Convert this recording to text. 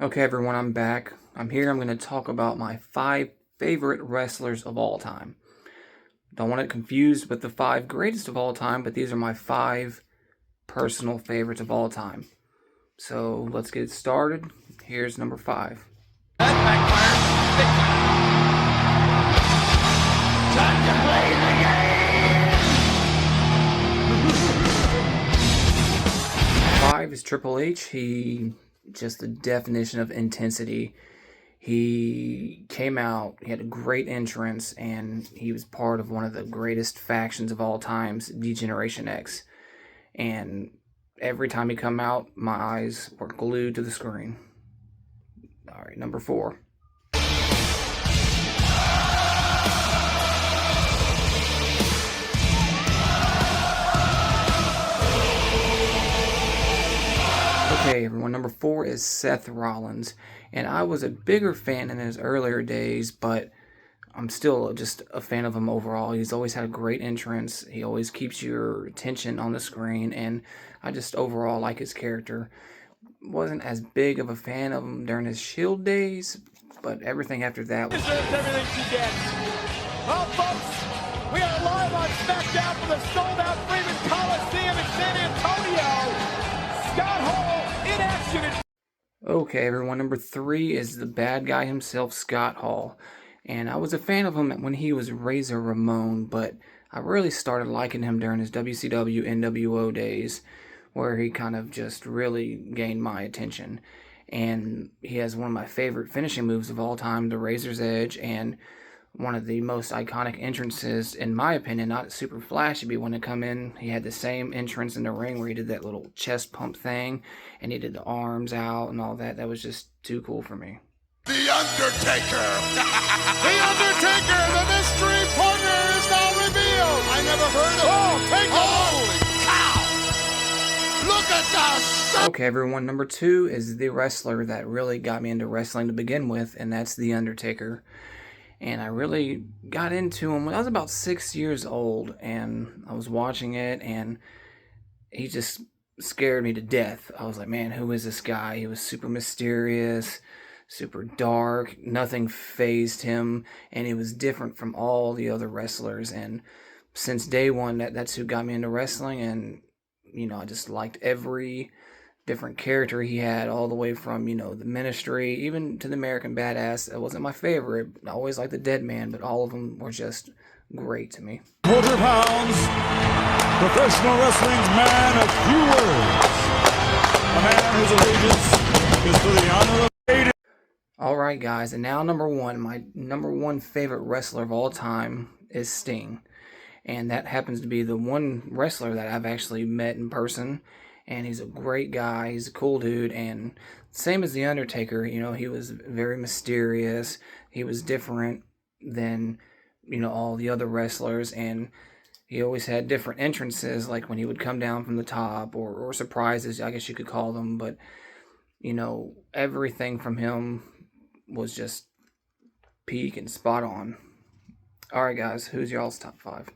Okay, everyone, I'm back. I'm here. I'm going to talk about my 5 favorite wrestlers of all time. Don't want it confused with the 5 greatest of all time, but these are my 5 personal favorites of all time. So let's get started. Here's number 5. That backfired big time. Time to play the game. 5 is Triple H. He just the definition of intensity. He came out, he had a great entrance, and he was part of one of the greatest factions of all times, D-Generation X. And every time he come out, my eyes were glued to the screen. All right, number 4. Okay, everyone, number 4 is Seth Rollins. And I was a bigger fan in his earlier days, but I'm still just a fan of him overall. He's always had a great entrance. He always keeps your attention on the screen, and I just overall like his character. Wasn't as big of a fan of him during his Shield days, but everything after that was... Deserves everything she gets. Well, folks, we are live on SmackDown from the sold-out Freeman Coliseum in San Antonio. Scott Hall in action. Okay, everyone, number 3 is the bad guy himself, Scott Hall. And I was a fan of him when he was Razor Ramon, but I really started liking him during his WCW NWO days, where he kind of just really gained my attention. And he has one of my favorite finishing moves of all time, the Razor's Edge, and one of the most iconic entrances, in my opinion, not super flashy, but when it come in, he had the same entrance in the ring where he did that little chest pump thing, and he did the arms out and all that. That was just too cool for me. The Undertaker! The Undertaker, the mystery partner, is now revealed. I never heard of him! Take Holy cow! Look at the... Okay, everyone, number 2 is the wrestler that really got me into wrestling to begin with, and that's The Undertaker. And I really got into him when I was about 6 years old, and I was watching it, and he just scared me to death. I was like, man, who is this guy? He was super mysterious, super dark, nothing fazed him, and he was different from all the other wrestlers. And since day one, that's who got me into wrestling, and, I just liked every different character he had, all the way from, the Ministry, even to the American Badass. It wasn't my favorite. I always liked the Dead Man, but all of them were just great to me. Quarter pounds, professional wrestling's man of few words. A man whose allegiance is to the honor of... Alright, guys, and now number 1, my number 1 favorite wrestler of all time is Sting. And that happens to be the one wrestler that I've actually met in person. And he's a great guy, he's a cool dude, and same as The Undertaker, he was very mysterious, he was different than, all the other wrestlers, and he always had different entrances, like when he would come down from the top, or surprises, I guess you could call them, but, everything from him was just peak and spot on. Alright guys, who's y'all's top 5?